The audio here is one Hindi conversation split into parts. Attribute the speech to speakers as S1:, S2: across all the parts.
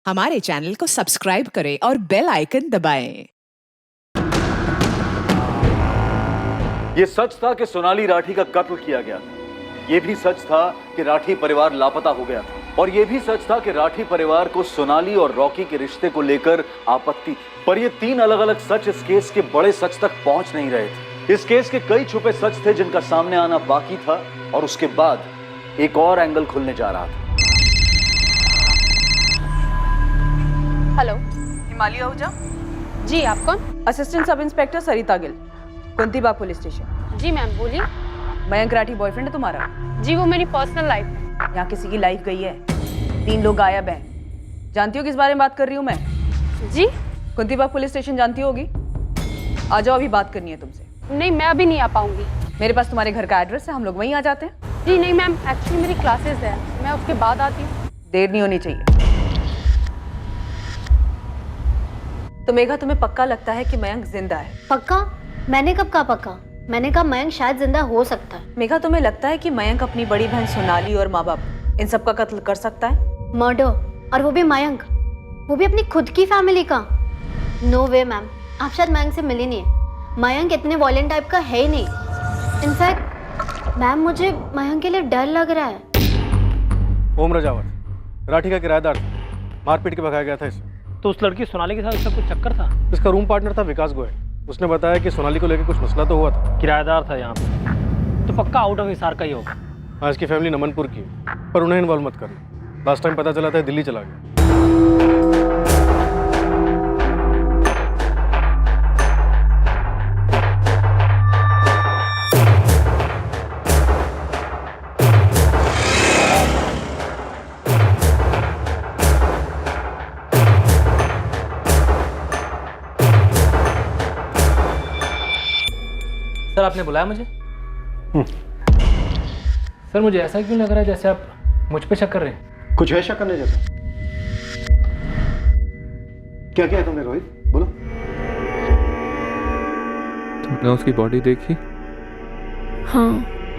S1: हमारे चैनल को सब्सक्राइब करें और बेल आइकन दबाएं।
S2: ये सच था कि सोनाली राठी का कत्ल किया गया था। ये भी सच था कि राठी परिवार लापता हो गया था। और ये भी सच था कि राठी परिवार को सोनाली और रॉकी के रिश्ते को लेकर आपत्ति थी। पर ये तीन अलग अलग सच इस केस के बड़े सच तक पहुंच नहीं रहे थे। इस केस के कई छुपे सच थे जिनका सामने आना बाकी था और उसके बाद एक और एंगल खुलने जा रहा था।
S3: हेलो, हिमालय आहूजा।
S4: जी, आप कौन?
S3: असिस्टेंट सब इंस्पेक्टर सरिता गिल, कुंतीबाग पुलिस स्टेशन।
S4: जी मैम, बोलिए।
S3: मयंक राठी बॉयफ्रेंड है तुम्हारा?
S4: जी, वो मेरी पर्सनल लाइफ है।
S3: यहाँ किसी की लाइफ गई है, 3 लोग गायब हैं। जानती हो किस बारे में बात कर रही हूँ मैं?
S4: जी,
S3: कुंतीबाग पुलिस स्टेशन जानती होगी। आ जाओ, अभी बात करनी है तुमसे।
S4: नहीं, मैं अभी नहीं आ पाऊंगी।
S3: मेरे पास तुम्हारे घर का एड्रेस है, हम लोग वहीं आ जाते हैं।
S4: जी नहीं मैम, एक्चुअली मेरी क्लासेस है, मैं उसके बाद आती हूँ।
S3: देर नहीं होनी चाहिए। तो मेघा, तुम्हें पक्का लगता है कि मयंक जिंदा है?
S5: पक्का? मैंने कब कहा पक्का? मैंने कहा मयंक शायद जिंदा हो सकता है।
S3: मेघा, तुम्हें लगता है कि मयंक अपनी बड़ी बहन सोनाली और माँ बाप इन सब का कत्ल कर सकता है?
S5: मर्डर, और वो भी मयंक, वो भी अपनी खुद की फैमिली का? नो वे मैम, आप शायद मयंक से मिली नहीं है। मयंक इतने वॉयलेंट टाइप का है ही नहीं। इनफैक्ट मैम, मुझे मयंक के लिए डर लग रहा है।
S6: ओम रजावत राठी का किराएदार था, मारपीट के भगाया गया था इसे।
S7: तो उस लड़की सोनाली के साथ इसका कुछ चक्कर था?
S6: इसका रूम पार्टनर था विकास गोयल। उसने बताया कि सोनाली को लेकर कुछ मसला तो हुआ था।
S7: किराएदार था यहाँ पे, तो पक्का आउट ऑफ हिसार का ही होगा।
S6: हाँ, इसकी फैमिली नमनपुर की है, पर उन्हें इन्वॉल्व मत करना। लास्ट टाइम पता चला था दिल्ली चला गया।
S7: सर, आपने बुलाया मुझे? सर, मुझे ऐसा क्यों लग रहा है जैसे आप मुझ पे शक कर रहे हैं?
S8: कुछ है शक करने जैसा? क्या क्या है तुमने रोहित? बोलो।
S9: तुमने उसकी बॉडी देखी?
S10: हाँ।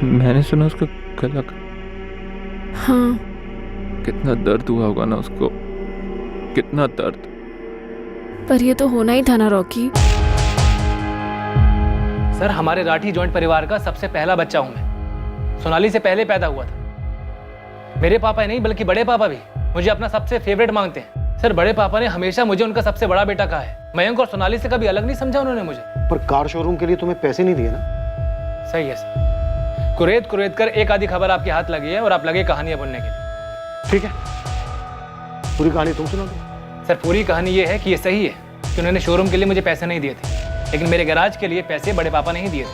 S9: मैंने सुना उसका गला।
S10: हाँ।
S9: कितना दर्द हुआ होगा ना उसको, कितना दर्द।
S10: पर ये तो होना ही था ना रॉकी।
S7: सर, हमारे राठी जॉइंट परिवार का सबसे पहला बच्चा हूं मैं। सोनाली से पहले पैदा हुआ था। मेरे पापा ही नहीं बल्कि बड़े पापा भी मुझे अपना सबसे फेवरेट मांगते हैं। सर, बड़े पापा ने हमेशा मुझे उनका सबसे बड़ा बेटा कहा है। मयंक और सोनाली से कभी अलग नहीं समझा उन्होंने मुझे।
S8: पर कार शोरूम के लिए तुम्हें पैसे नहीं दिए ना?
S7: सही है सर। कुरेद कर एक आधी खबर आपके हाथ लगी है और आप लगे कहानियां बुनने के लिए।
S8: ठीक है, पूरी कहानी तुम सुना दो।
S7: सर, पूरी कहानी ये है कि ये सही है कि उन्होंने शोरूम के लिए मुझे पैसे नहीं दिए थे, लेकिन मेरे गैराज के लिए पैसे बड़े पापा ने ही दिए थे।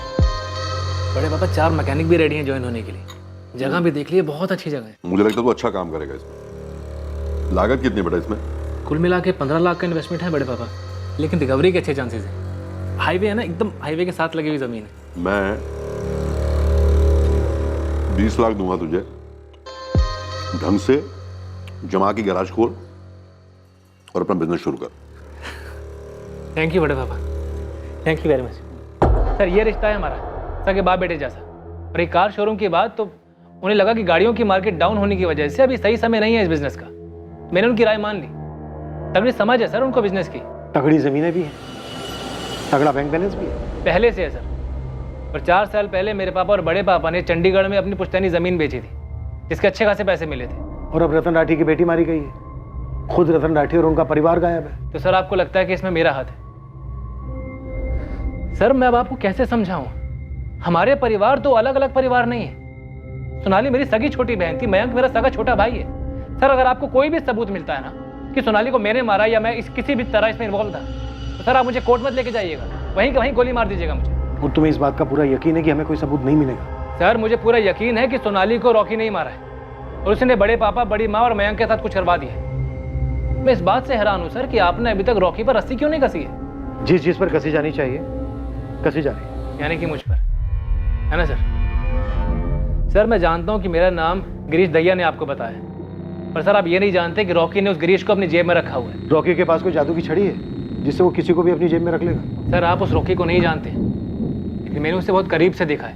S7: बड़े पापा 4 मैकेनिक भी रेडी हैं ज्वाइन होने के लिए। जगह भी देख लिए, बहुत अच्छी जगह है।
S11: मुझे लगता है वो अच्छा काम करेगा इसमें। लागत कितनी बड़ा इसमें?
S7: कुल मिला के 15 लाख का इन्वेस्टमेंट है बड़े पापा, लेकिन रिकवरी के अच्छे चांसेस हैं। हाईवे है ना, एकदम हाईवे के साथ लगी हुई जमीन है।
S11: मैं 20 लाख दूंगा तुझे, ढंग से जमा की गैराज खोल और अपना बिजनेस शुरू कर।
S7: थैंक यू बड़े पापा, thank you very much. Sir, ये रिश्ता है हमारा सगे बाप बेटे जैसा। और एक कार शोरूम की बात, तो उन्हें लगा कि गाड़ियों की मार्केट डाउन होने की वजह से अभी सही समय नहीं है इस बिजनेस का। मैंने उनकी राय मान ली। तगड़ी समझ है सर उनको बिजनेस की।
S8: तगड़ी जमीनें भी हैं, तगड़ा बैंक बैलेंस भी है।
S7: पहले से है सर। और 4 साल पहले मेरे पापा और बड़े पापा ने चंडीगढ़ में अपनी पुश्तैनी जमीन बेची थी, जिसके अच्छे खासे पैसे मिले थे।
S8: और अब रतन राठी की बेटी मारी गई है, खुद रतन राठी और उनका परिवार गायब है।
S7: तो सर, आपको लगता है कि इसमें मेरा हाथ है? सर, मैं अब आपको कैसे समझाऊं? हमारे परिवार तो अलग अलग परिवार नहीं है। सोनाली मेरी सगी छोटी बहन थी, मयंक मेरा सगा छोटा भाई है। सर, अगर आपको कोई भी सबूत मिलता है ना कि सोनाली को मैंने मारा या मैं किसी भी तरह इसमें इन्वॉल्व था, तो सर आप मुझे कोर्ट मत लेके जाइएगा, वहीं के वहीं गोली मार दीजिएगा मुझे।
S8: और तुम्हें इस बात का पूरा यकीन है कि हमें कोई सबूत नहीं मिलेगा?
S7: सर, मुझे पूरा यकीन है कि सोनाली को रॉकी नहीं मारा है और उसने बड़े पापा, बड़ी माँ और मयंक के साथ कुछ करवा दिया है। मैं इस बात से हैरान हूँ सर कि आपने अभी तक रॉकी पर रस्सी क्यों नहीं कसी है?
S8: जिस जिस पर कसी जानी चाहिए कसी जा रही है।
S7: यानी कि मुझ पर, है ना सर? सर, मैं जानता हूं कि मेरा नाम गिरीश दहिया ने आपको बताया, पर सर आप ये नहीं जानते कि रॉकी ने उस गिरीश को अपनी जेब में रखा हुआ है।
S8: रॉकी के पास कोई जादू की छड़ी है जिससे वो किसी को भी अपनी जेब में रख लेगा?
S7: सर, आप उस रॉकी को नहीं जानते, लेकिन मैंने उसे बहुत करीब से देखा है।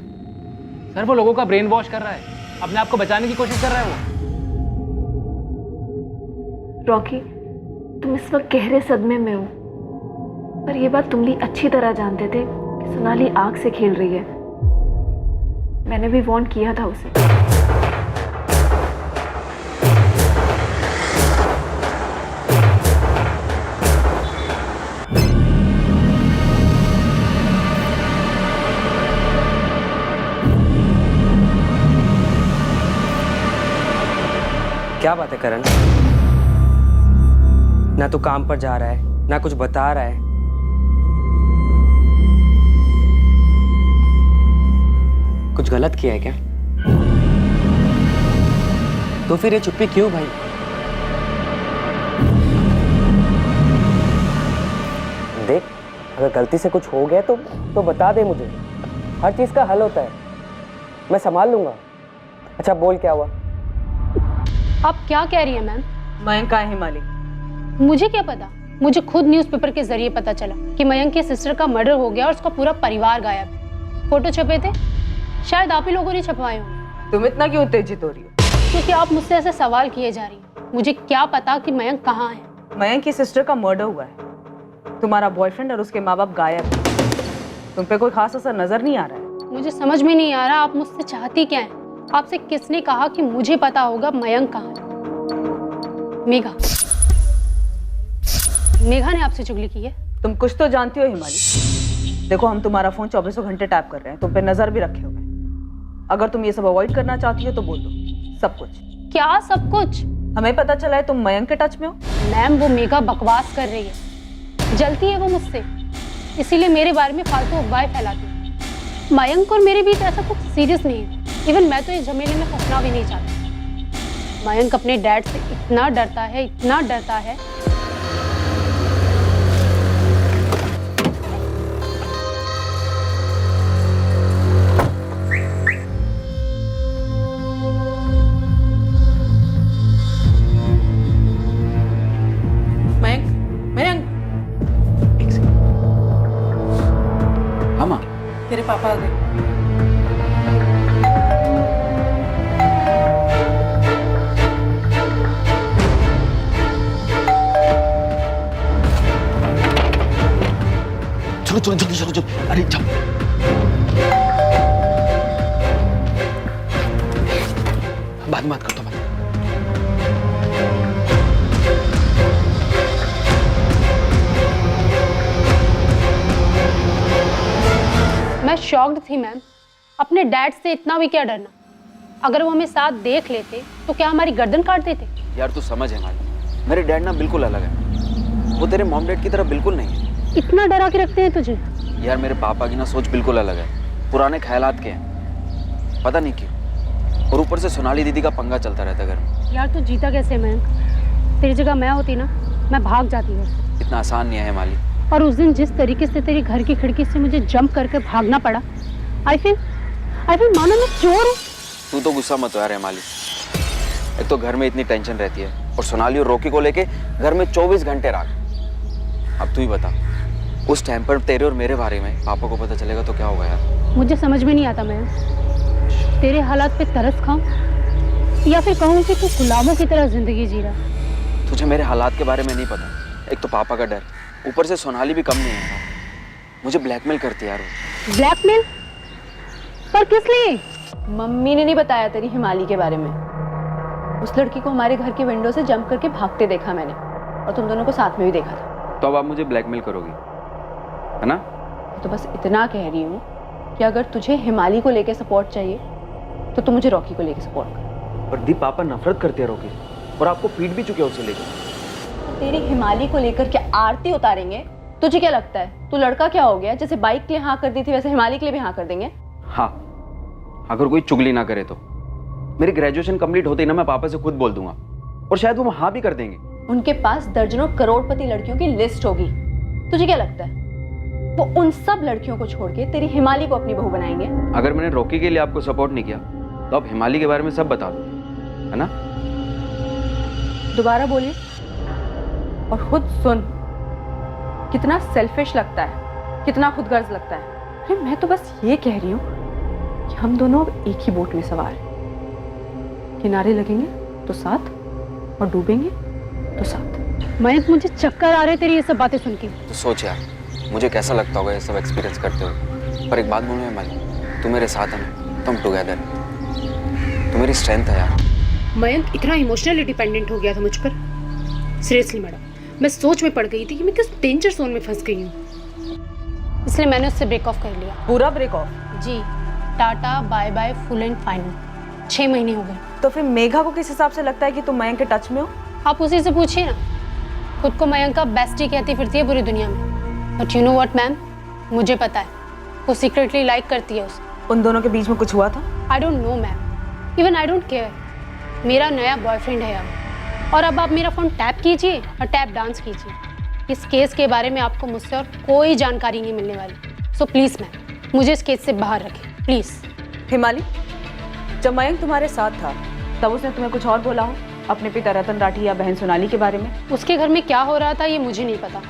S7: सर, वो लोगों का ब्रेन वॉश कर रहा है, अपने आप को बचाने की कोशिश कर रहा है वो।
S3: रॉकी,
S12: तुम इस वक्त गहरे सदमे में हो, पर यह बात तुम भी अच्छी तरह जानते थे कि सोनाली आग से खेल रही है। मैंने भी वार्न किया था उसे।
S13: क्या बात है करण? ना तो काम पर जा रहा है, ना कुछ बता रहा है। कुछ गलत किया है क्या? तो फिर ये चुप्पी क्यों भाई? देख, अगर गलती से कुछ हो गया तो बता दे मुझे। हर चीज का हल होता है, मैं संभाल लूंगा। अच्छा बोल, क्या हुआ?
S4: आप क्या कह रही हैं मैम?
S3: मयंक कहाँ है हिमाली?
S4: मुझे क्या पता, मुझे खुद न्यूज़पेपर के जरिए पता चला कि मयंक की सिस्टर का मर्डर हो गया और उसका पूरा परिवार गायब है। फोटो छपे थे, शायद आप ही लोगों ने छपवाए होंगे।
S3: तुम इतना क्यों उत्तेजित हो रही हो?
S4: क्योंकि आप मुझसे ऐसे सवाल किए जा रही हैं। मुझे क्या पता कि मयंक कहाँ है।
S3: मयंक की सिस्टर का मर्डर हुआ है, तुम्हारा बॉयफ्रेंड और उसके माँ बाप गायब है। तुम पे कोई खास असर नजर नहीं आ रहा है।
S4: मुझे समझ में नहीं आ रहा आप मुझसे चाहती क्या है। आपसे किसने कहा कि मुझे पता होगा मयंक कहाँ है? मेघा ने आपसे चुगली की है।
S3: तुम कुछ तो जानती हो हिमाली। देखो, हम तुम्हारा फोन 24 घंटे टैप कर रहे हैं, तुम पे नजर भी रखे हुए हैं। अगर तुम ये सब अवॉइड करना चाहती हो तो बोल दो सब कुछ।
S4: क्या सब कुछ?
S3: हमें पता चला है तुम मयंक के टच में हो।
S4: मैम, वो मेघा बकवास कर रही है, जलती है वो मुझसे, इसीलिए मेरे बारे में फालतू अफवाहें फैलाती है। मयंक और मेरे बीच ऐसा कुछ सीरियस नहीं है। इवन मैं तो इस झमेले में फंसना भी नहीं चाहती। मयंक अपने डैड से इतना डरता है, इतना डरता है।
S3: मयंक, मयंक,
S2: हाँ माँ,
S3: तेरे पापा आ गए।
S2: चलो चलो जल्दी चलो चलो। अरे चल। बात मत कर, तो मत।
S4: मैं शॉक्ड थी मैम। अपने डैड से इतना भी क्या डरना? अगर वो हमें साथ देख लेते तो क्या हमारी गर्दन काट देते?
S2: यार तू समझ है माली, मेरे डैड ना बिल्कुल अलग है। वो तेरे मॉम डैड की तरह बिल्कुल नहीं है।
S4: इतना डरा के रखते हैं तुझे?
S2: यार मेरे पापा की ना सोच बिल्कुल अलग है, पुराने ख्यालात के हैं, पता नहीं क्यों। और ऊपर से सोनाली दीदी का पंगा चलता रहता घर में।
S4: यार तू जीता कैसे मयंक? तेरी जगह मैं होती ना, मैं भाग जाती हूँ।
S2: इतना आसान नहीं है माली।
S4: और उस दिन जिस तरीके से तेरे घर की खिड़की से मुझे जंप करके भागना पड़ा, आई फील मानो मैं चोर हूँ।
S2: तू तो गुस्सा मत हो यार माली। एक तो घर में इतनी टेंशन रहती है और सोनाली और रॉकी को लेके घर में 24 घंटे राग। अब तू ही बता, उस टाइम पर तेरे और मेरे बारे में पापा को पता चलेगा तो क्या होगा यार?
S4: मुझे समझ में नहीं आता मैं तेरे हालात पे तरस खाऊं या फिर कहूं कि तू गुलामों की तरह जिंदगी जी रहा।
S2: तुझे मेरे हालात के बारे में नहीं पता। एक तो पापा का डर, ऊपर से सोनाली भी कम नहीं है यार। मुझे ब्लैकमेल करती है यार वो।
S4: ब्लैकमेल? पर किस लिए?
S12: मम्मी ने नहीं बताया तेरी हिमाली के बारे में। उस लड़की को हमारे घर की विंडो से जंप करके भागते देखा मैंने, और तुम दोनों को साथ में भी देखा था।
S2: तो अब आप मुझे ब्लैकमेल करोगी, है ना?
S12: तो बस इतना कह रही हूँ कि अगर तुझे हिमाली को लेके सपोर्ट चाहिए तो तू मुझे रॉकी को लेके सपोर्ट कर।
S13: पर दी, पापा नफरत करते हैं रॉकी से, और आपको पीट भी चुके हैं उसे लेकर।
S12: तो तेरी हिमाली को लेकर क्या आरती उतारेंगे? तुझे क्या लगता है तू लड़का क्या हो गया? जैसे बाइक के लिए हाँ कर दी थी वैसे हिमाली के लिए भी हाँ कर देंगे?
S2: हाँ, अगर कोई चुगली ना करे तो। मेरी ग्रेजुएशन कंप्लीट होते ही ना मैं पापा से खुद बोल दूंगा, और शायद वो हाँ भी कर देंगे।
S12: उनके पास दर्जनों करोड़पति लड़कियों की लिस्ट होगी। तुझे क्या लगता है वो उन सब लड़कियों को छोड़ के तेरी हिमाली को अपनी बहू बनाएंगे?
S2: अगर मैंने रॉकी के लिए आपको सपोर्ट नहीं किया तो आप हिमाली के बारे में सब बता दो, है ना?
S12: दोबारा बोलिए और खुद सुन। कितना सेल्फिश लगता है, कितना खुदगर्ज लगता है। अरे मैं तो बस ये कह रही हूँ कि हम दोनों अब एक ही बोट में सवार हैं। किनारे लगेंगे तो साथ और डूबेंगे तो साथ।
S4: मयंक मुझे चक्कर आ रहे तेरी ये सब बातें सुन के।
S14: तो सोच यार, मुझे कैसा लगता होगा ये सब एक्सपीरियंस करते हुए। पर एक बात बोलूँ हिमाली, तू मेरे साथ है ना, तुम टुगेदर, तू मेरी स्ट्रेंथ है यार।
S4: मयंक इतना इमोशनली डिपेंडेंट हो गया था मुझ पर। सीरियसली मैडम, मैं सोच में पड़ गई थी कि मैं किस डेंजर जोन में फंस गई हूँ, इसलिए मैंने उससे ब्रेक ऑफ कर लिया।
S3: पूरा ब्रेक ऑफ?
S4: जी, tata bye bye full and final. 6 महीने हो गए।
S3: तो फिर मेघा को किस हिसाब से लगता है कि तुम मयंक के टच में हो?
S4: आप उसी से पूछिए ना। खुद को मयंक का बेस्टी कहती फिरती है पूरी दुनिया में। But you know what ma'am, मुझे पता है वो सीक्रेटली लाइक करती है उसे।
S3: उन दोनों के बीच में कुछ हुआ था?
S4: I don't know ma'am, even I don't care. मेरा नया बॉयफ्रेंड है अब, और अब आप मेरा फ़ोन टैप कीजिए और टैप डांस कीजिए। इस केस के बारे में आपको मुझसे और कोई जानकारी नहीं मिलने वाली। सो प्लीज़ मैम, मुझे इस केस से बाहर रखें प्लीज़।
S3: हिमाली, जब मयंक तुम्हारे साथ था तब उसने तुम्हें कुछ और बोला हो अपने पिता रतन राठी या बहन सोनाली के बारे में?
S4: उसके घर में क्या हो रहा था ये मुझे नहीं पता,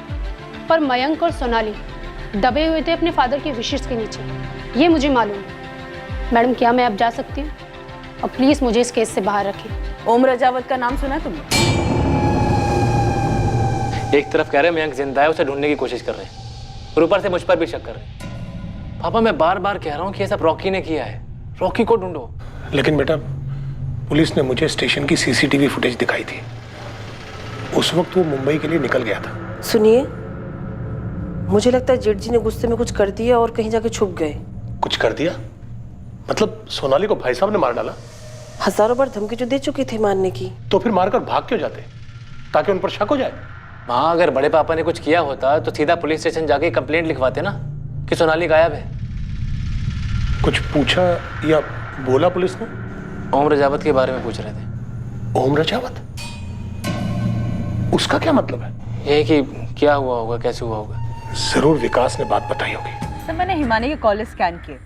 S4: पर मयंक और सोनाली दबे हुए थे अपने फादर के विशेष के नीचे, ये मुझे मालूम है। मैडम, क्या मैं अब जा सकती हूँ? और प्लीज़ मुझे इस केस से बाहर रखें।
S3: ओम रजावत का नाम सुना है तुमने?
S7: एक तरफ कह रहे हैं मयंक जिंदा है, उसे ढूंढने की कोशिश कर रहे हैं, और ऊपर से मुझ पर भी शक कर रहे हैं। पापा, मैं बार बार कह रहा हूँ कि ये सब रॉकी ने किया है, रॉकी को ढूंढो।
S8: लेकिन बेटा, पुलिस ने मुझे स्टेशन की सीसीटीवी फुटेज दिखाई थी। उस वक्त वो मुंबई के लिए निकल गया था।
S15: सुनिए, मुझे लगता है जेठ जी ने गुस्से में कुछ कर दिया और कहीं जाके छुप गए।
S8: कुछ कर दिया? मतलब सोनाली को भाई साहब ने मार डाला?
S15: हजारों बार धमकी जो दे चुकी थी मारने की।
S8: तो फिर मारकर भाग क्यों जाते? ताकि उन पर शक हो जाए।
S7: माँ, अगर बड़े पापा ने कुछ किया होता तो सीधा पुलिस स्टेशन जाके कंप्लेंट लिखवाते ना कि सोनाली गायब है।
S8: कुछ पूछा या बोला पुलिस ने?
S7: ओम रजावत के बारे में पूछ रहे थे।
S8: ओम रजावत? उसका क्या मतलब है?
S7: ये कि क्या हुआ होगा, कैसे हुआ होगा।
S8: जरूर विकास ने बात बताई होगी।
S3: सर, मैंने हिमानी के कॉल स्कैन किए,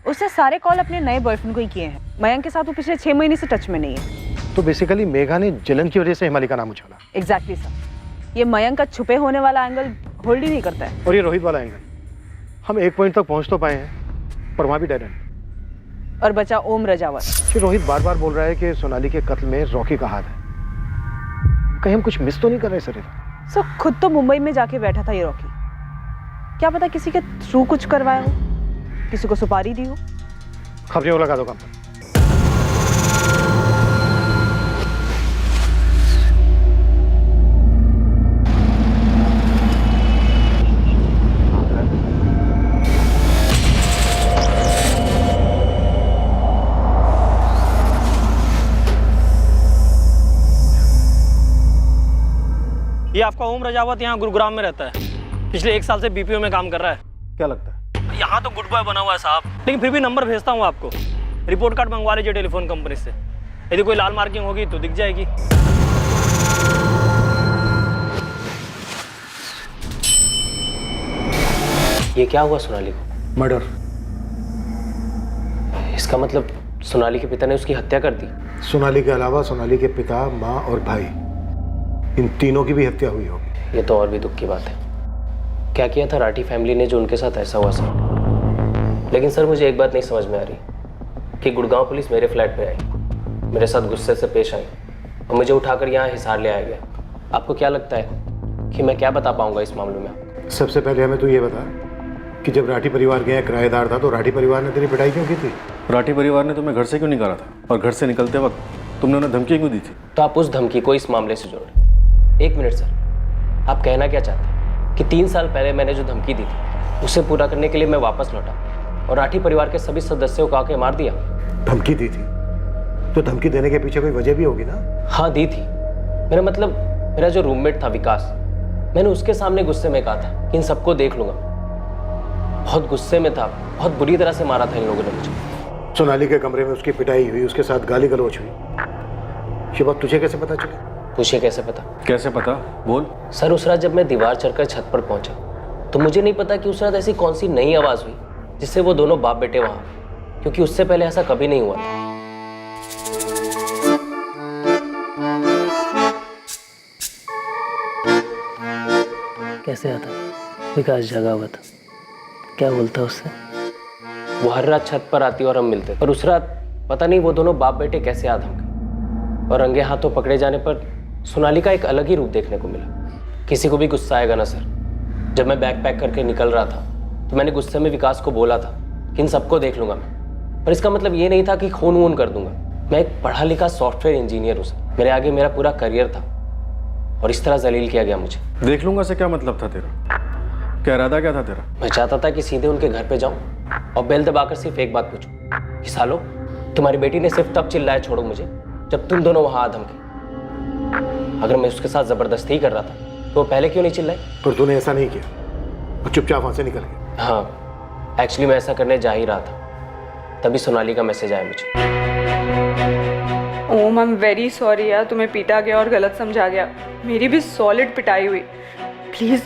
S3: उससे सारे कॉल अपने नए बॉयफ्रेंड को ही किए हैं। मयंक के साथ वो पिछले 6 महीने से टच में नहीं है।
S8: तो बेसिकली मेघा ने जलन की वजह से हिमाली का नाम उछाला।
S3: एग्जैक्टली सर, ये मयंक का छुपे होने वाला एंगल होल्ड ही नहीं करता है।
S8: और ये रोहित वाला एंगल, हम एक पॉइंट तक पहुंच तो पाए हैं, पर वहां भी डेड एंड।
S3: और बचा ओम रजावत।
S8: फिर रोहित बार बार बोल रहा है कि सोनाली के कत्ल में रॉकी का हाथ है। कहीं हम कुछ मिस तो नहीं कर रहे सर?
S3: सर, खुद तो मुंबई में जाके बैठा था ये रॉकी, क्या पता किसी के थ्रू कुछ करवाया हो, किसी को सुपारी दी हो।
S8: खबरें लगा दो काम पर।
S13: ये आपका ओम रजावत यहाँ गुरुग्राम में रहता है। पिछले 1 साल से बीपीओ में काम कर रहा है।
S8: क्या लगता है?
S13: यहाँ तो गुड बॉय बना हुआ है साहब, लेकिन फिर भी नंबर भेजता हूँ आपको। रिपोर्ट कार्ड मंगवा लीजिए टेलीफोन कंपनी से, यदि कोई लाल मार्किंग होगी तो दिख जाएगी।
S16: ये क्या हुआ सोनाली को?
S8: मर्डर।
S16: इसका मतलब सोनाली के पिता ने उसकी हत्या कर दी?
S8: सोनाली के अलावा सोनाली के पिता, माँ और भाई, इन तीनों की भी हत्या हुई होगी।
S16: ये तो और भी दुख की बात है। क्या किया था राठी फैमिली ने जो उनके साथ ऐसा हुआ सर? लेकिन सर, मुझे एक बात नहीं समझ में आ रही कि गुड़गांव पुलिस मेरे फ्लैट पे आई, मेरे साथ गुस्से से पेश आई और मुझे उठाकर यहाँ हिसार ले आया गया। आपको क्या लगता है कि मैं क्या बता पाऊंगा इस मामले में?
S8: सबसे पहले हमें तो ये बता कि जब राठी परिवार गया किराएदार था तो राठी परिवार ने तेरी पिटाई क्यों की थी?
S6: राठी परिवार ने तुम्हें घर से क्यों निकाला था, और घर से निकलते वक्त तुमने उन्हें धमकी क्यों दी थी?
S16: तो आप उस धमकी को इस मामले से जोड़ें। एक मिनट सर, आप कहना क्या चाहते हैं कि 3 साल पहले मैंने जो धमकी दी थी उसे पूरा करने के लिए मैं वापस लौटा और राठी परिवार के सभी सदस्यों को आके मार दिया?
S8: धमकी दी थी तो धमकी देने के पीछे कोई वजह भी होगी ना?
S16: हाँ, दी थी। मेरा मतलब, मेरा जो रूममेट था विकास, मैंने उसके सामने गुस्से में कहा था कि इन सबको देख लूंगा। बहुत गुस्से में था, बहुत बुरी तरह से मारा था इन लोगों ने मुझे।
S8: सोनाली के कमरे में उसकी पिटाई हुई, उसके साथ गाली गलौज हुई, ये बात तुझे कैसे पता चली?
S16: पूछिए कैसे पता?
S6: कैसे पता? बोल।
S16: सर, उस रात जब मैं दीवार चढ़कर छत पर पहुंचा तो मुझे नहीं पता कि उस रात ऐसी कौन सी नई आवाज हुई जिससे वो दोनों बाप बेटे वहां, क्योंकि उससे पहले ऐसा कभी नहीं हुआ था। कैसे आता? विकास जगा हुआ था, क्या बोलता उससे? वो हर रात छत पर आती और हम मिलते, पर उस रात पता नहीं वो दोनों बाप बेटे कैसे आ धमके और रंगे हाथों पकड़े जाने पर सोनाली का एक अलग ही रूप देखने को मिला। किसी को भी गुस्सा आएगा ना सर। जब मैं बैग पैक करके निकल रहा था तो मैंने गुस्से में विकास को बोला था कि इन सबको देख लूंगा मैं, पर इसका मतलब ये नहीं था कि खून वून कर दूंगा। मैं एक पढ़ा लिखा सॉफ्टवेयर इंजीनियर हूँ सर, मेरे आगे मेरा पूरा करियर था और इस तरह जलील किया गया मुझे।
S6: देख लूंगा से क्या मतलब था तेरा? क्या इरादा क्या था तेरा?
S16: मैं चाहता था कि सीधे उनके घर पे जाऊं और बेल दबाकर सिर्फ एक बात पूछूं कि सालो, तुम्हारी बेटी ने सिर्फ तब चिल्लाया छोड़ो मुझे जब तुम दोनों वहां आ धमके। अगर मैं उसके साथ जबरदस्ती ही कर रहा था तो वो पहले क्यों नहीं चिल्लाई?
S8: पर तूने ऐसा नहीं किया और चुपचाप वहां से निकल गया।
S16: हाँ, एक्चुअली मैं ऐसा करने जा ही रहा था, तभी सोनाली का मैसेज आया मुझे।
S12: ओम, आई एम वेरी सॉरी यार, तुम्हें पीटा गया और गलत समझा गया। मेरी भी सॉलिड पिटाई हुई। प्लीज़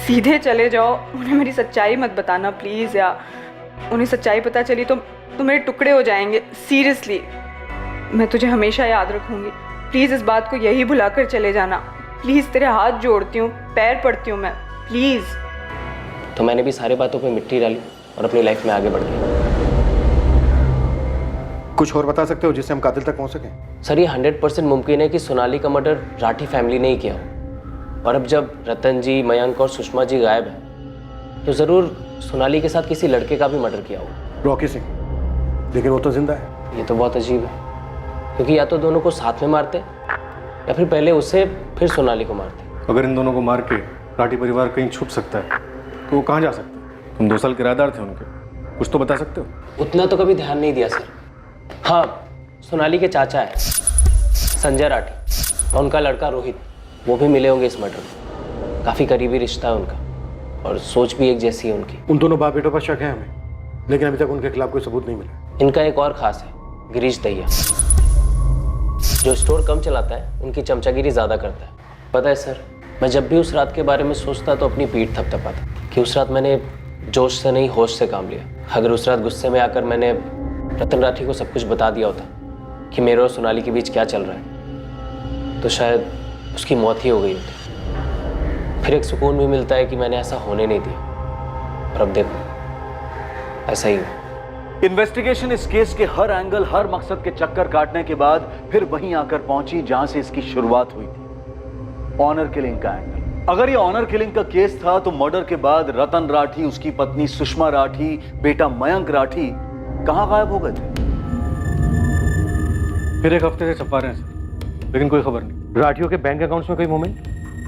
S12: सीधे चले जाओ, उन्हें मेरी सच्चाई मत बताना प्लीज़ यार। उन्हें सच्चाई पता चली तो मेरे टुकड़े हो जाएंगे। सीरियसली, मैं तुझे हमेशा याद रखूंगी। प्लीज़ इस बात को यही भुलाकर चले जाना। प्लीज़ तेरे हाथ जोड़ती हूँ, पैर पड़ती हूँ मैं, प्लीज़।
S16: तो मैंने भी सारी बातों पे मिट्टी डाली और अपनी लाइफ में आगे बढ़ गया।
S8: कुछ और बता सकते हो जिससे हम कातिल तक पहुंच सकें?
S16: सर, ये 100% मुमकिन है कि सोनाली का मर्डर राठी फैमिली ने ही किया हो। और अब जब रतन जी, मयंक और सुषमा जी गायब हैं तो ज़रूर सोनाली के साथ किसी लड़के का भी मर्डर किया होगा।
S8: रॉकी सिंह, लेकिन वो तो जिंदा है।
S16: ये तो बहुत अजीब है, क्योंकि या तो दोनों को साथ में मारते या फिर पहले उसे फिर सोनाली को मारते।
S6: अगर इन दोनों को मार के राठी परिवार कहीं छुप सकता है तो वो कहाँ जा सकता है? तुम 2 साल किराएदार थे उनके, कुछ तो बता सकते हो?
S16: उतना तो कभी ध्यान नहीं दिया सर। हाँ, सोनाली के चाचा है संजय राठी और उनका लड़का रोहित, वो भी मिले होंगे इस मर्डर में। काफ़ी करीबी रिश्ता है उनका और सोच भी एक जैसी है उनकी।
S8: उन दोनों बाप बेटों पर शक है हमें, लेकिन अभी तक उनके खिलाफ कोई सबूत नहीं मिला।
S16: इनका एक और खास है, गिरीश दहिया, जो स्टोर कम चलाता है, उनकी चमचागिरी ज़्यादा करता है। पता है सर, मैं जब भी उस रात के बारे में सोचता तो अपनी पीठ थपथपाता कि उस रात मैंने जोश से नहीं होश से काम लिया। अगर उस रात गुस्से में आकर मैंने रतन राठी को सब कुछ बता दिया होता कि मेरे और सोनाली के बीच क्या चल रहा है, तो शायद उसकी मौत ही हो गई होती। फिर एक सुकून भी मिलता है कि मैंने ऐसा होने नहीं दिया, और अब देखो ऐसा ही हुआ।
S2: इन्वेस्टिगेशन इस केस के हर एंगल, हर मकसद के चक्कर काटने के बाद फिर वहीं आकर पहुंची जहां से इसकी शुरुआत हुई थी, ऑनर किलिंग का एंगल। अगर ये ऑनर किलिंग का केस था तो मर्डर के बाद रतन राठी, उसकी पत्नी सुषमा राठी, बेटा मयंक राठी कहां गायब हो गए थे?
S6: फिर 1 हफ्ते से छपा रहे हैं सर, लेकिन कोई खबर नहीं।
S8: राठियों के बैंक अकाउंट्स में कोई मूवमेंट?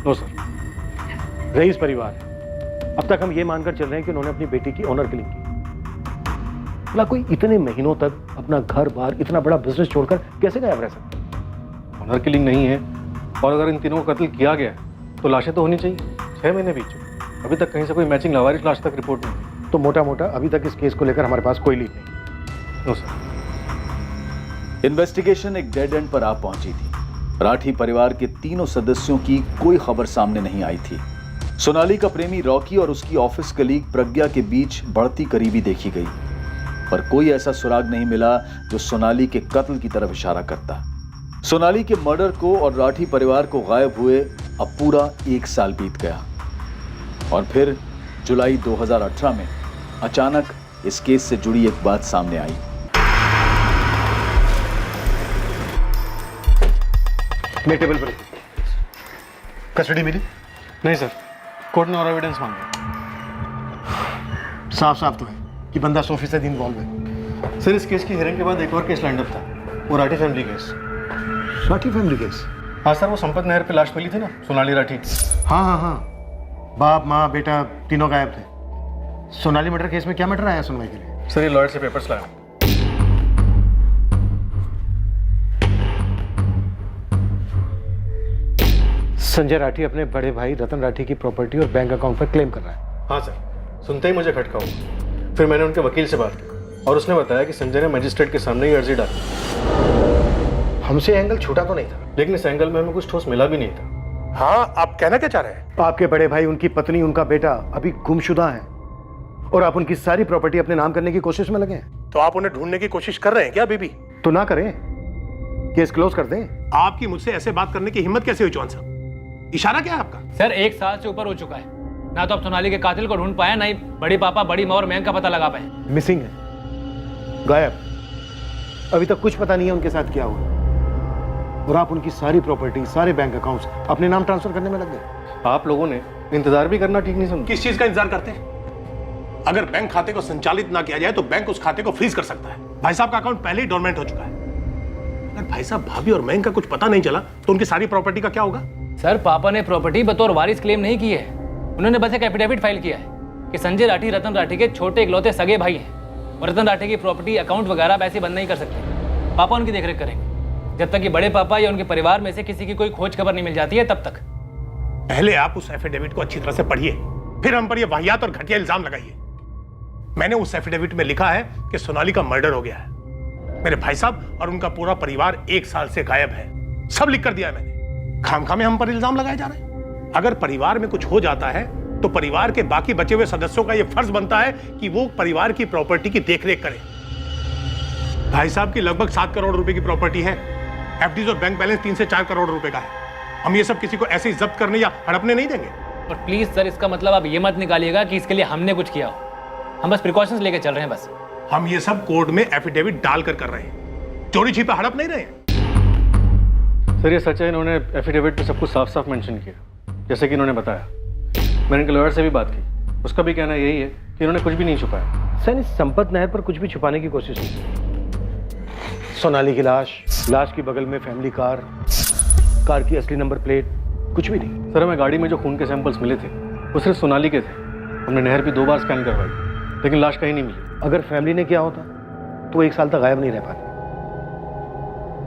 S6: No sir.
S8: रईस परिवार है, अब तक हम ये मानकर चल रहे हैं कि उन्होंने अपनी बेटी की ऑनर किलिंग की। भला कोई इतने महीनों तक अपना घर बार, इतना बड़ा बिजनेस छोड़कर कैसे गायब रह सकता?
S6: ऑनर किलिंग नहीं है, और अगर इन तीनों को कत्ल किया गया तो लाशें तो होनी चाहिए। 6 महीने बीत चुके, अभी तक कहीं से कोई मैचिंग लावारिस लाश तक रिपोर्ट नहीं हुई।
S8: तो मोटा मोटा अभी तक इस केस को लेकर हमारे पास कोई लीड नहीं।
S6: No sir.
S2: इन्वेस्टिगेशन एक डेड एंड पर आ पहुंची थी। राठी परिवार के तीनों सदस्यों की कोई खबर सामने नहीं आई थी। सोनाली का प्रेमी रॉकी और उसकी ऑफिस कलीग प्रज्ञा के बीच बढ़ती करीबी देखी गई, पर कोई ऐसा सुराग नहीं मिला जो सोनाली के कत्ल की तरफ इशारा करता। सोनाली के मर्डर को और राठी परिवार को गायब हुए अब पूरा 1 साल बीत गया, और फिर जुलाई 2018 में अचानक इस केस से जुड़ी एक बात सामने आई।
S8: मेरे टेबल पर कस्टडी मिली?
S6: नहीं सर, कोर्ट ने और एविडेंस मांगा।
S8: साफ साफ तो है कि बंदा 100% इन्वॉल्व है।
S6: सर, इस केस की हियरिंग के बाद एक और केस लाइंड अप था, वो Rathi family case.
S8: Rathi family case?
S6: हाँ सर, वो संपत नहर पे लाश मिली थी ना, सोनाली राठी।
S8: हाँ हाँ हाँ, बाप माँ बेटा तीनों गायब थे। सोनाली मर्डर केस में क्या मैटर आया सुनवाई के लिए?
S6: सर, ये लॉयर से पेपर्स लाया।
S8: संजय राठी अपने बड़े भाई रतन राठी की प्रॉपर्टी और बैंक अकाउंट पर क्लेम कर रहा है।
S6: हाँ सर, सुनते ही मुझे खटका हुआ। फिर मैंने उनके वकील से बात की और उसने बताया कि संजय ने मजिस्ट्रेट के सामने ही अर्जी डाली।
S8: हमसे एंगल छूटा तो नहीं था,
S6: लेकिन इस एंगल में हमें कुछ ठोस मिला भी नहीं था।
S8: हाँ, आप कहना क्या चाह रहे हैं? आपके बड़े भाई, उनकी पत्नी, उनका बेटा अभी गुमशुदा हैं और आप उनकी सारी प्रॉपर्टी अपने नाम करने की कोशिश में लगे हैं।
S17: तो आप उन्हें ढूंढने की कोशिश कर रहे हैं क्या बीबी?
S8: तो ना करें, केस क्लोज कर दें।
S17: आपकी मुझसे ऐसे बात करने की हिम्मत कैसे हुई चौहान साहब? इशारा क्या है आपका?
S7: सर, 1 साल से ऊपर हो चुका है, ना तो आप सोनाली के कातिल को ढूंढ पाए, ना ही बड़ी पापा, बड़ी माँ और मयंक का पता लगा पाए।
S8: मिसिंग है, गायब। अभी तक कुछ पता नहीं है उनके साथ क्या हुआ। और आप उनकी सारी प्रॉपर्टी, सारे बैंक अकाउंट्स अपने नाम ट्रांसफर करने में लग गए।
S6: आप लोगों ने इंतजार भी करना ठीक नहीं समझा।
S17: किस चीज का इंतजार करते हैं? अगर बैंक खाते को संचालित ना किया जाए तो बैंक उस खाते को फ्रीज कर सकता है। भाई साहब का अकाउंट पहले ही डोरमेंट हो चुका है। अगर भाई साहब, भाभी और मयंक का कुछ पता नहीं चला तो उनकी सारी प्रॉपर्टी का क्या होगा?
S7: सर, पापा ने प्रॉपर्टी बतौर वारिस क्लेम नहीं की है। उन्होंने बस एक एफिडेविट फाइल किया है कि संजय राठी रतन राठी के छोटे इकलौते सगे भाई हैं और रतन राठी की प्रॉपर्टी, अकाउंट वगैरह आप ऐसे बंद नहीं कर सकते। पापा उनकी देखरेख करेंगे जब तक कि बड़े पापा या उनके परिवार में से किसी की कोई खोज खबर नहीं मिल जाती है, तब तक।
S17: पहले आप उस एफिडेविट को अच्छी तरह से पढ़िए, फिर हम पर यह वाहियात और घटिया इल्जाम लगाइए। मैंने उस एफिडेविट में लिखा है कि सोनाली का मर्डर हो गया है। मेरे भाई साहब और उनका पूरा परिवार 1 साल से गायब है। सब लिख कर दिया है मैंने। खामखा में हम पर इल्जाम लगाए जा रहे हैं। अगर परिवार में कुछ हो जाता है तो परिवार के बाकी बचे हुए सदस्यों का यह फर्ज बनता है कि वो परिवार की प्रॉपर्टी की देखरेख करें। भाई साहब की लगभग 7 करोड़ रुपए की प्रॉपर्टी है। एफडीज और बैंक बैलेंस 3 से 4 करोड़ रुपए का है। हम ये सब किसी को ऐसे ही जब्त करने या हड़पने नहीं देंगे।
S7: और प्लीज सर, इसका मतलब आप ये मत निकालिएगा कि इसके लिए हमने कुछ किया हो। हम बस प्रिकॉशंस लेके चल रहे हैं बस।
S17: हम ये सब कोर्ट में एफिडेविट डालकर कर रहे हैं, चोरी छिपे हड़प नहीं रहे हैं।
S6: सर, ये सच है, इन्होंने एफिडेविट में सब कुछ साफ साफ मेंशन किया, जैसे कि इन्होंने बताया। मैंने इनके लॉयर से भी बात की, उसका भी कहना यही है कि इन्होंने कुछ भी नहीं छुपाया।
S8: सर, इस संपत नायर पर कुछ भी छुपाने की कोशिश नहीं की। सोनाली की लाश की बगल में फैमिली कार की असली नंबर प्लेट, कुछ भी नहीं।
S6: सर, हमें गाड़ी में जो खून के सैंपल्स मिले थे वो सिर्फ सोनाली के थे। हमने नहर भी 2 बार स्कैन करवाई, लेकिन लाश कहीं नहीं मिली।
S8: अगर फैमिली ने किया होता तो 1 साल तक गायब नहीं रह पाते।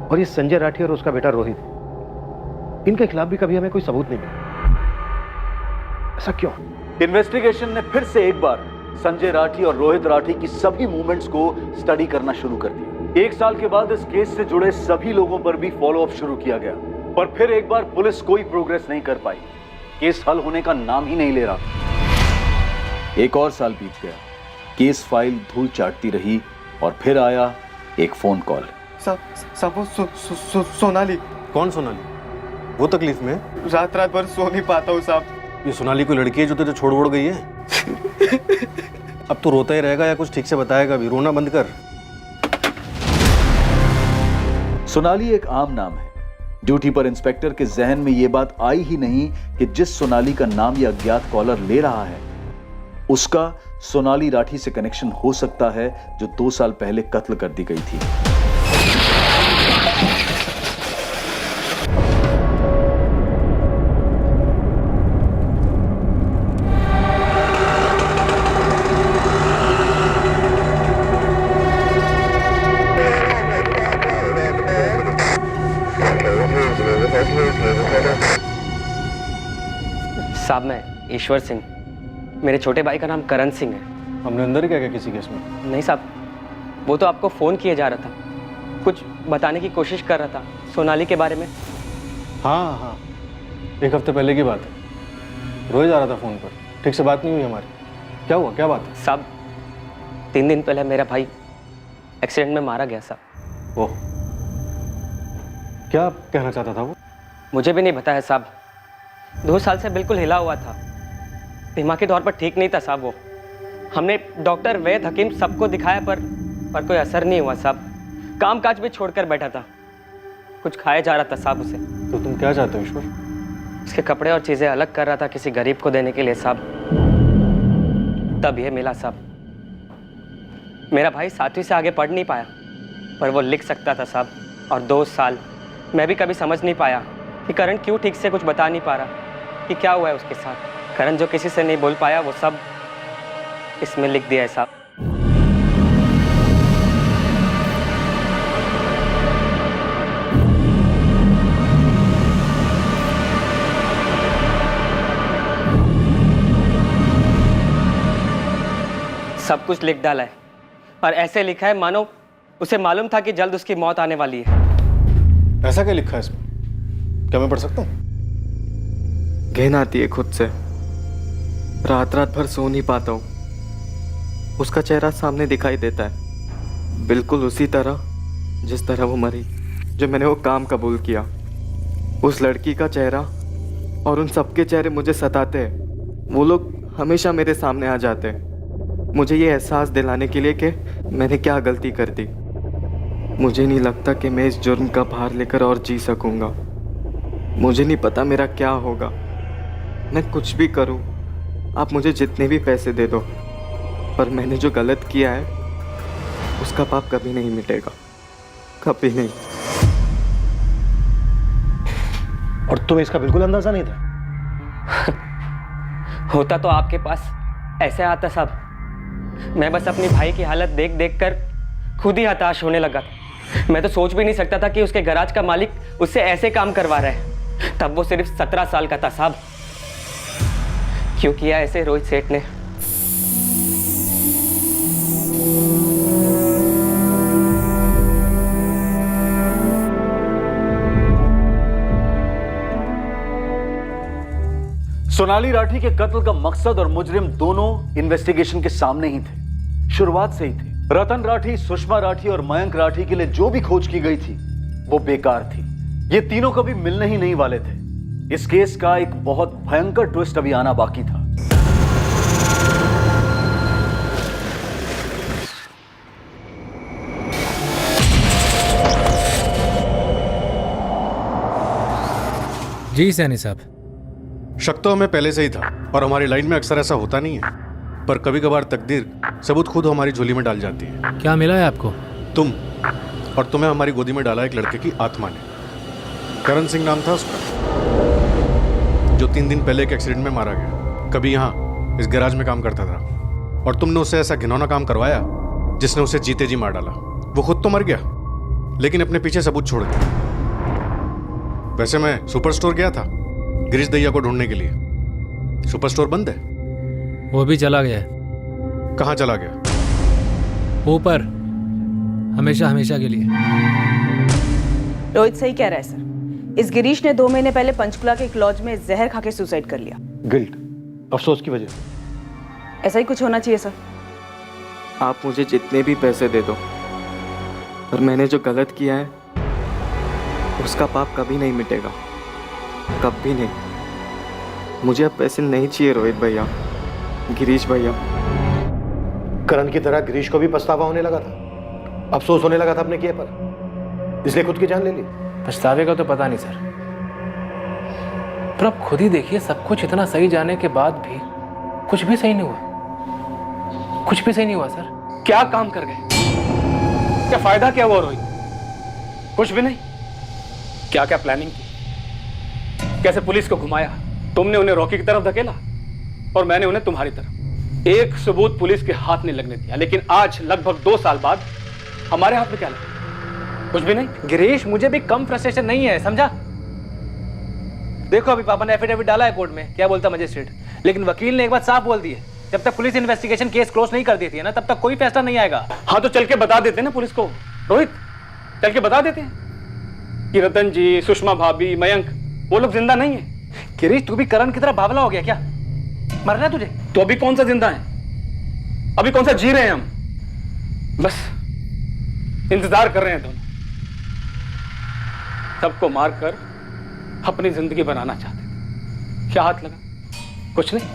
S8: और ये संजय राठी और उसका बेटा रोहित, इनके खिलाफ भी कभी हमें कोई सबूत नहीं मिला। ऐसा क्यों?
S2: इन्वेस्टिगेशन ने फिर से एक बार संजय राठी और रोहित राठी की सभी मूवमेंट्स को स्टडी करना शुरू कर दिया। 1 साल के बाद इस केस से जुड़े सभी लोगों पर भी फॉलो अप शुरू किया गया, पर फिर एक बार पुलिस कोई प्रोग्रेस नहीं कर पाई। केस हल होने का नाम ही नहीं ले रहा। 1 और साल बीत गया, केस फाइल धूल चाटती रही और फिर आया एक फोन कॉल।
S18: सोनाली।
S6: कौन सोनाली? वो तकलीफ में?
S18: रात भर सो नहीं पाता हूँ साहब।
S6: ये सोनाली कोई लड़की है जो तुझे छोड़ गई है? अब तो रोता ही रहेगा या कुछ ठीक से बताएगा भी? रोना बंद कर।
S2: सोनाली एक आम नाम है। ड्यूटी पर इंस्पेक्टर के जहन में यह बात आई ही नहीं कि जिस सोनाली का नाम यह अज्ञात कॉलर ले रहा है उसका सोनाली राठी से कनेक्शन हो सकता है, जो 2 साल पहले कत्ल कर दी गई थी।
S13: साहब, मैं ईश्वर सिंह, मेरे छोटे भाई का नाम करण सिंह है।
S6: हमने अंदर क्या किसी केस में?
S13: नहीं साहब, वो तो आपको फ़ोन किया जा रहा था, कुछ बताने की कोशिश कर रहा था सोनाली के बारे में।
S6: हाँ, 1 हफ्ते पहले की बात है। रोए जा रहा था फ़ोन पर, ठीक से बात नहीं हुई हमारी। क्या हुआ, क्या बात है?
S13: साहब, 3 दिन पहले मेरा भाई एक्सीडेंट में मारा गया साहब।
S6: ओह, क्या कहना चाहता था वो?
S13: मुझे भी नहीं पता है साहब। 2 साल से बिल्कुल हिला हुआ था, दिमागी तौर पर ठीक नहीं था साहब वो। हमने डॉक्टर, वैद्य, हकीम सबको दिखाया पर कोई असर नहीं हुआ साहब। काम काज भी छोड़कर बैठा था, कुछ खाया जा रहा था साहब उसे।
S6: तो तुम क्या चाहते हो ईश्वर?
S13: उसके कपड़े और चीज़ें अलग कर रहा था किसी गरीब को देने के लिए साहब। तब ये मिला साहब। मेरा भाई 7वीं से आगे पढ़ नहीं पाया, पर वो लिख सकता था साहब। और 2 साल मैं भी कभी समझ नहीं पाया कि करण क्यों ठीक से कुछ बता नहीं पा रहा कि क्या हुआ है उसके साथ। करण जो किसी से नहीं बोल पाया वो सब इसमें लिख दिया है साहब। सब कुछ लिख डाला है और ऐसे लिखा है मानो उसे मालूम था कि जल्द उसकी मौत आने वाली है।
S6: ऐसा क्या लिखा है इसमें? क्या मैं पढ़ सकता हूँ?
S18: घिन आती है खुद से, रात भर सो नहीं पाता हूँ। उसका चेहरा सामने दिखाई देता है, बिल्कुल उसी तरह जिस तरह वो मरी, जब मैंने वो काम कबूल किया। उस लड़की का चेहरा और उन सबके चेहरे मुझे सताते हैं। वो लोग हमेशा मेरे सामने आ जाते हैं, मुझे ये एहसास दिलाने के लिए कि मैंने क्या गलती कर दी। मुझे नहीं लगता कि मैं इस जुर्म का भार लेकर और जी सकूंगा। मुझे नहीं पता मेरा क्या होगा। मैं कुछ भी करूं, आप मुझे जितने भी पैसे दे दो, पर मैंने जो गलत किया है उसका पाप कभी नहीं मिटेगा, कभी नहीं।
S8: और तुम्हें इसका बिल्कुल अंदाजा नहीं था?
S13: होता तो आपके पास ऐसे आता साहब। मैं बस अपनी भाई की हालत देख देख कर खुद ही हताश होने लगा था। मैं तो सोच भी नहीं सकता था कि उसके गैराज का मालिक उससे ऐसे काम करवा रहा है। तब वो सिर्फ 17 साल का था साहब। क्यों किया ऐसे रोहित सेठ ने?
S2: सोनाली राठी के कत्ल का मकसद और मुजरिम दोनों इन्वेस्टिगेशन के सामने ही थे, शुरुआत से ही थे। रतन राठी, सुषमा राठी और मयंक राठी के लिए जो भी खोज की गई थी वो बेकार थी। ये तीनों कभी मिलने ही नहीं वाले थे। इस केस का एक बहुत भयंकर ट्विस्ट अभी आना बाकी था।
S19: जी सैनी साहब।
S6: शक तो हमें पहले से ही था और हमारी लाइन में अक्सर ऐसा होता नहीं है, पर कभी कभार तकदीर सबूत खुद हमारी झोली में डाल जाती है।
S19: क्या मिला है आपको?
S6: तुम, और तुम्हें हमारी गोदी में डाला एक लड़के की आत्मा ने। करण सिंह नाम था उसका, जो 3 दिन पहले एक एक्सीडेंट में मारा गया। कभी यहाँ इस गैराज में काम करता था और तुमने उससे ऐसा घिनौना काम करवाया जिसने उसे जीते जी मार डाला। वो खुद तो मर गया लेकिन अपने पीछे सबूत छोड़ दिया। वैसे मैं सुपर स्टोर गया था गिरीश दैया को ढूंढने के लिए। सुपर स्टोर बंद है।
S19: वो भी चला गया।
S6: कहाँ चला गया?
S19: ऊपर, हमेशा हमेशा के लिए।
S3: रोहित सही कह रहा है सर। इस गिरीश ने 2 महीने पहले पंचकुला के एक लॉज में जहर खा के सुसाइड कर लिया।
S8: गिल्ट, अफसोस की वजह से।
S3: ऐसा ही कुछ होना चाहिए सर।
S18: आप मुझे जितने भी पैसे दे दो, पर मैंने जो गलत किया है उसका पाप कभी नहीं मिटेगा, कभी नहीं। मुझे अब पैसे नहीं चाहिए रोहित भैया, गिरीश भैया।
S8: करण की तरह गिरीश को भी पछतावा होने लगा था, अफसोस होने लगा था अपने किए पर, इसलिए खुद की जान ले ली।
S7: पछतावे का तो पता नहीं सर, पर आप खुद ही देखिए, सब कुछ इतना सही जाने के बाद भी कुछ भी सही नहीं हुआ। कुछ भी सही नहीं हुआ सर।
S13: क्या काम कर गए? क्या फायदा क्या हुआ रोहित? कुछ भी नहीं। क्या क्या प्लानिंग की, कैसे पुलिस को घुमाया। तुमने उन्हें रॉकी की तरफ धकेला और मैंने उन्हें तुम्हारी तरफ। एक सबूत पुलिस के हाथ नहीं लगने दिया, लेकिन आज लगभग 2 साल बाद हमारे हाथ में क्या लगा? कुछ भी नहीं।
S7: गिरीश, मुझे भी कम फ्रस्ट्रेशन नहीं है, समझा? देखो अभी पापा ने एफिडेविट डाला है कोर्ट में, क्या बोलता मजिस्ट्रेट, लेकिन वकील ने एक बात साफ बोल दी है, जब तक पुलिस इन्वेस्टिगेशन केस क्लोज नहीं कर देती है ना, तब तक कोई फैसला नहीं आएगा।
S13: हाँ तो चल के बता देते ना पुलिस को रोहित, चल के बता देते हैं कि रतन जी, सुषमा भाभी, मयंक, वो लोग जिंदा नहीं है।
S7: गिरीश, तू भी करण की तरह बावला हो गया क्या? मरना है तुझे?
S13: तो अभी कौन सा जिंदा है, अभी कौन सा जी रहे हैं हम? बस इंतजार कर रहे हैं दोनों। सबको मारकर अपनी जिंदगी बनाना चाहते थे। क्या हाथ लगा? कुछ नहीं।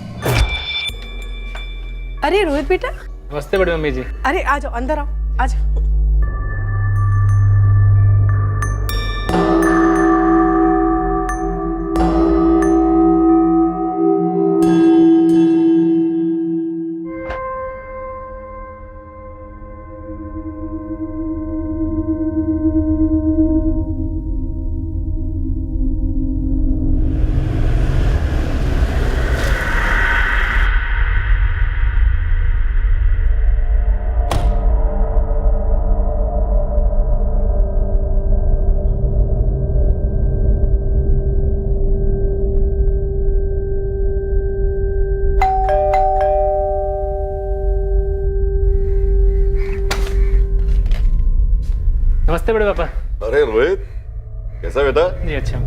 S15: अरे रोहित बेटा।
S7: नमस्ते बड़ी मम्मी जी।
S15: अरे आ जाओ, अंदर आओ, आ जाओ।
S7: नमस्ते बड़े पापा।
S11: अरे रोहित, कैसा बेटा?
S7: जी अच्छा।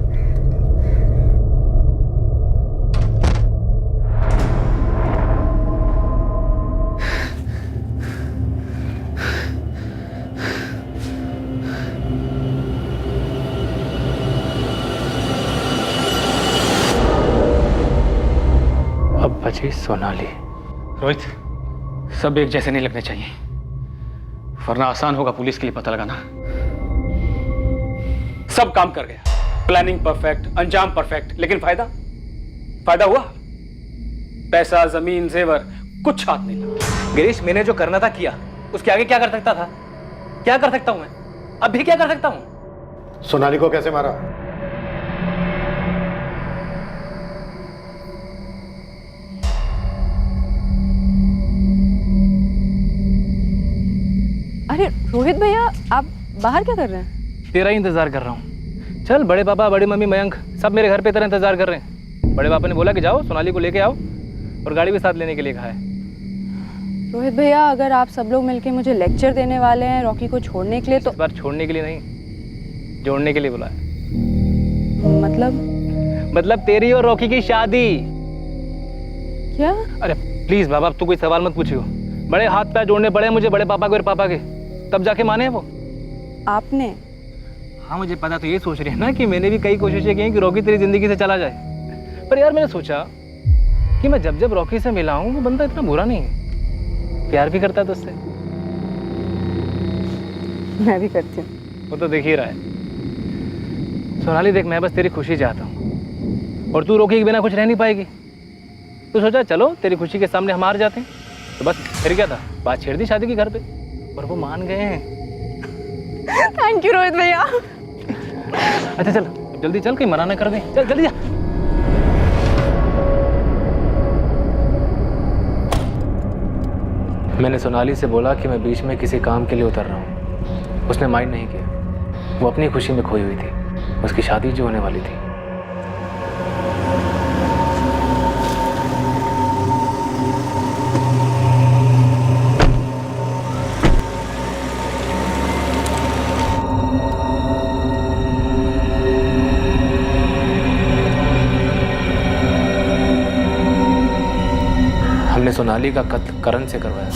S7: अब बची सोनाली।
S13: रोहित, सब एक जैसे नहीं लगने चाहिए।
S7: वरना आसान होगा पुलिस के लिए पता लगाना। सब काम कर गया, प्लानिंग परफेक्ट, अंजाम परफेक्ट, लेकिन फायदा फायदा हुआ? पैसा, जमीन, जेवर कुछ हाथ नहीं लगा। गिरीश, मैंने जो करना था किया, उसके आगे क्या कर सकता था? क्या कर सकता हूं मैं? अब भी क्या कर सकता हूं?
S8: सोनाली को कैसे मारा?
S3: अरे रोहित भैया, आप बाहर क्या कर रहे हैं?
S7: तेरा ही इंतजार कर रहा हूँ। चल, बड़े पापा, बड़ी मम्मी, मयंक सब मेरे घर पे तेरा इंतजार कर रहे हैं। बड़े पापा ने बोला कि जाओ सोनाली को लेके आओ, और गाड़ी भी साथ लेने के लिए कहा है।
S12: रोहित भैया, अगर आप सब लोग मिलके मुझे लेक्चर देने वाले हैं रॉकी को छोड़ने के लिए, तो
S7: इस बार छोड़ने के लिए नहीं, जोड़ने के लिए बोला है।
S12: मतलब
S7: तेरी और रॉकी की शादी।
S12: क्या?
S7: अरे प्लीज बाबा, अब तो कोई सवाल मत पूछियो। बड़े हाथ पैर जोड़ने पड़े मुझे बड़े पापा के और पापा के, तब जाके माने वो।
S12: आपने?
S7: हाँ मुझे पता। तो ये सोच रही है ना कि मैंने भी कई कोशिशें की हैं कि रॉकी तेरी जिंदगी से चला जाए, पर यार मैंने सोचा कि मैं जब जब रॉकी से मिला हूँ वो बंदा इतना बुरा नहीं है, प्यार भी करता है तुझसे।
S12: मैं भी करती हूँ।
S7: वो तो देख ही रहा है। सोनाली देख, मैं बस तेरी खुशी चाहता हूँ, और तू रॉकी के बिना कुछ रह नहीं पाएगी। तो सोचा चलो तेरी खुशी के सामने हम हार जाते हैं, तो बस फिर क्या था, बात छेड़ दी शादी की घर पे, और वो मान गए हैं।
S12: थैंक यू रोहित भैया।
S7: अच्छा चल जल्दी चल, कहीं मना ना कर दे, चल जल्दी जा। मैंने सोनाली से बोला कि मैं बीच में किसी काम के लिए उतर रहा हूँ। उसने माइंड नहीं किया। वो अपनी खुशी में खोई हुई थी, उसकी शादी जो होने वाली थी। हमने सोनाली का कत्ल करण से करवाया।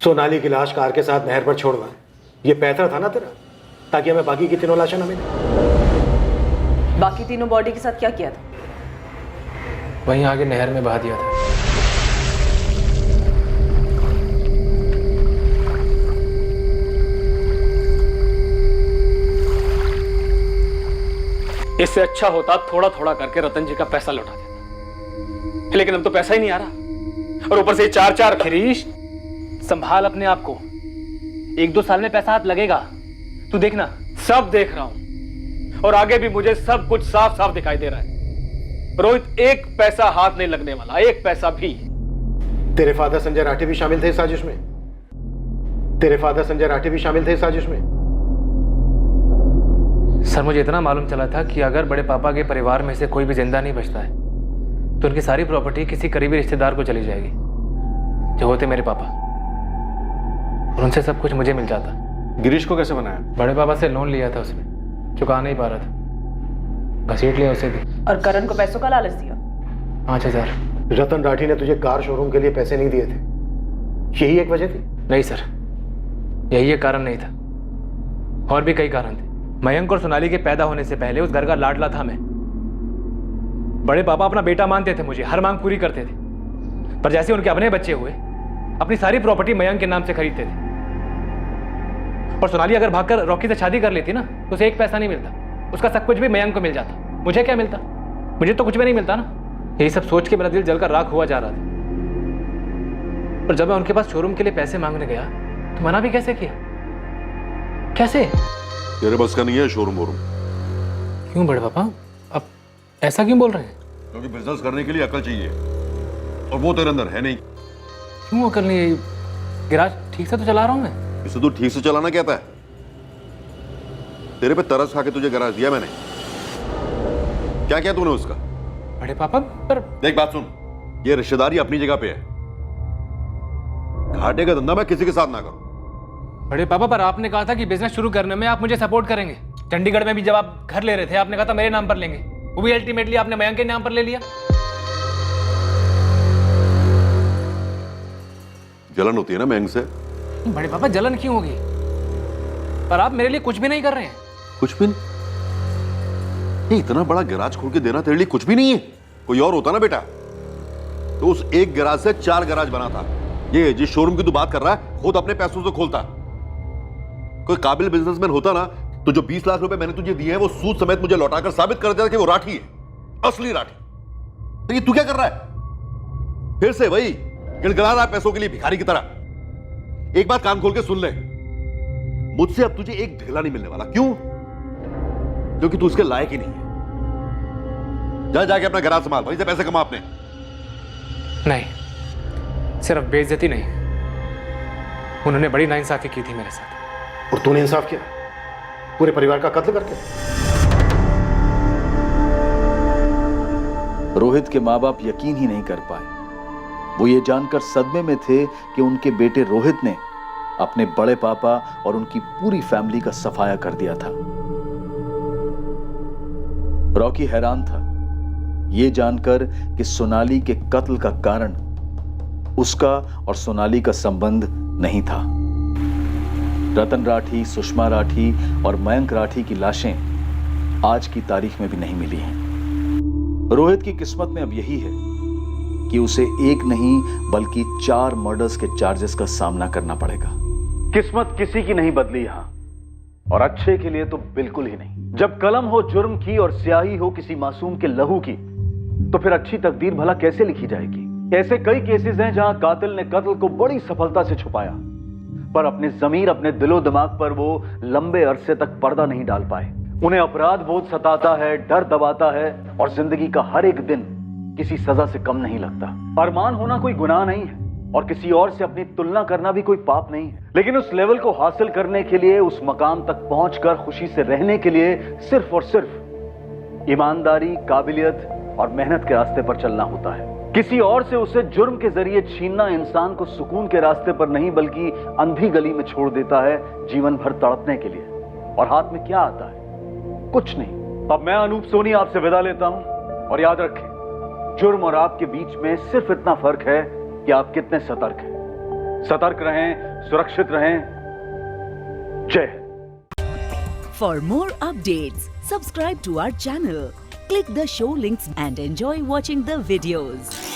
S8: सोनाली की लाश कार के साथ नहर पर छोड़ना, ये पैतरा था ना तेरा, ताकि हमें बाकी की तीनों लाशें न मिले।
S3: बाकी तीनों बॉडी के साथ क्या किया था?
S7: वहीं आगे नहर में बहा दिया था। इससे अच्छा होता थोड़ा थोड़ा करके रतन जी का पैसा लौटा देता, लेकिन अब तो पैसा ही नहीं आ रहा, और ऊपर से 4-4। गिरीश, संभाल अपने आप को, 1-2 साल में पैसा हाथ लगेगा। तू देखना, सब देख रहा हूं, और आगे भी मुझे सब कुछ साफ साफ दिखाई दे रहा है। रोहित, एक पैसा हाथ नहीं लगने वाला, एक पैसा भी।
S8: तेरे फादर संजय राठी भी शामिल थे इस साजिश में। तेरे फादर संजय राठी भी शामिल थे इस साजिश में।
S7: सर, मुझे इतना मालूम चला था कि अगर बड़े पापा के परिवार में से कोई भी जिंदा नहीं बचता है तो उनकी सारी प्रॉपर्टी किसी करीबी रिश्तेदार को चली जाएगी, जो होते मेरे पापा, और उनसे सब कुछ मुझे मिल जाता।
S6: गिरीश को कैसे बनाया?
S7: बड़े पापा से लोन लिया था, उसमें चुका नहीं पा रहा था, घसीट लिया उसे भी।
S3: और करण को पैसों का लालच दिया?
S7: 5,000।
S8: रतन राठी ने तुझे कार शोरूम के लिए पैसे नहीं दिए थे, यही एक वजह थी?
S7: नहीं सर, यही एक कारण नहीं था, और भी कई कारण थे। मयंक और सोनाली के पैदा होने से पहले उस घर का लाडला था मैं। बड़े पापा अपना बेटा मानते थे मुझे, हर मांग पूरी करते थे, पर जैसे उनके अपने बच्चे हुए, अपनी सारी प्रॉपर्टी मयंक के नाम से खरीदते थे। और सोनाली अगर भागकर रॉकी से शादी कर लेती ना, तो उसे एक पैसा नहीं मिलता, उसका सब कुछ भी मयंक को मिल जाता। मुझे क्या मिलता? मुझे तो कुछ भी नहीं मिलता ना। यही सब सोच के मेरा दिल जलकर राख हुआ जा रहा था। और जब मैं उनके पास शोरूम के लिए पैसे मांगने गया तो मना भी कैसे किया? कैसे?
S11: तेरे बस का नहीं है शोरूम वोरूम।
S7: क्यों बड़े पापा, अब ऐसा क्यों बोल रहे हैं?
S11: क्योंकि बिजनेस करने के लिए अकल चाहिए, और वो तेरे अंदर है नहीं।
S7: क्यों अकल नहीं? गैराज ठीक से तो चला रहा हूं मैं।
S11: इसे तू ठीक से चलाना कहता है? तेरे पे तरस खा के तुझे गैराज दिया मैंने, क्या किया तूने उसका?
S7: बड़े पापा पर
S11: देख बात सुन, ये रिश्तेदारी अपनी जगह पे है, घाटे का धंधा मैं किसी के साथ ना करूं।
S7: बड़े पापा, पर आपने कहा था कि बिजनेस शुरू करने में आप मुझे सपोर्ट करेंगे। चंडीगढ़ में भी जब आप घर ले रहे थे, आपने कहा था मेरे नाम पर लेंगे, वो भी अल्टीमेटली आपने मयंक के नाम पर ले लिया।
S11: जलन होती है ना मयंक से।
S7: बड़े पापा, जलन क्यों होगी? पर आप मेरे लिए कुछ भी नहीं कर रहे हैं।
S11: कुछ भी नहीं? ये इतना बड़ा गैराज खोल के देना तेरे लिए कुछ भी नहीं है। कोई और होता ना बेटा तो उस एक गैराज से 4 गैराज बना था। ये जिस शोरूम की तू बात कर रहा है खुद अपने पैसों से खोलता, कोई काबिल बिजनेसमैन होता ना तो जो 20 लाख रुपए मैंने तुझे दिए हैं वो सूद समेत मुझे लौटाकर साबित कर देता कि वो राठी है, असली राठी। तो ये तू क्या कर रहा है? फिर से वही गिड़गिड़ा रहा है पैसों के लिए भिखारी की तरह। एक बात कान खोल के सुन ले, मुझसे अब तुझे एक ढेला नहीं मिलने वाला। क्यों? क्योंकि तू इसके लायक ही नहीं है। जा जाके अपना गराज संभाल, वहीं से पैसे कमा अपने।
S7: नहीं, सिर्फ बेइज्जती नहीं, उन्होंने बड़ी नाइंसाफी की थी मेरे साथ।
S8: और तूने इंसाफ किया पूरे परिवार का कत्ल करके?
S2: रोहित के माँ बाप यकीन ही नहीं कर पाए। वो ये जानकर सदमे में थे कि उनके बेटे रोहित ने अपने बड़े पापा और उनकी पूरी फैमिली का सफाया कर दिया था। रॉकी हैरान था ये जानकर कि सोनाली के कत्ल का कारण उसका और सोनाली का संबंध नहीं था। रतन राठी, सुषमा राठी और मयंक राठी की लाशें आज की तारीख में भी नहीं मिली हैं। रोहित की किस्मत में अब यही है कि उसे एक नहीं बल्कि 4 मर्डर्स के चार्जेस का सामना करना पड़ेगा। किस्मत किसी की नहीं बदली यहां, और अच्छे के लिए तो बिल्कुल ही नहीं। जब कलम हो जुर्म की और स्याही हो किसी मासूम के लहू की, तो फिर अच्छी तकदीर भला कैसे लिखी जाएगी? ऐसे कई केसेस हैं जहां कातिल ने कत्ल को बड़ी सफलता से छुपाया, पर अपने जमीर, अपने दिलो दिमाग पर वो लंबे अरसे तक पर्दा नहीं डाल पाए। उन्हें अपराध बोध सताता है, डर दबाता है, और जिंदगी का हर एक दिन किसी सजा से कम नहीं लगता। अरमान होना कोई गुनाह नहीं है, और किसी और से अपनी तुलना करना भी कोई पाप नहीं है, लेकिन उस लेवल को हासिल करने के लिए, उस मकाम तक पहुंचकर खुशी से रहने के लिए सिर्फ और सिर्फ ईमानदारी, काबिलियत और मेहनत के रास्ते पर चलना होता है। किसी और से उसे जुर्म के जरिए छीनना इंसान को सुकून के रास्ते पर नहीं बल्कि अंधी गली में छोड़ देता है, जीवन भर तड़पने के लिए। और हाथ में क्या आता है? कुछ नहीं। अब मैं अनूप सोनी आपसे विदा लेता हूं, और याद रखें, जुर्म और आपके बीच में सिर्फ इतना फर्क है कि आप कितने सतर्क हैं। सतर्क रहें, सुरक्षित रहें। जय Hind.
S1: For more updates, subscribe to our channel, click the show links and enjoy watching the videos.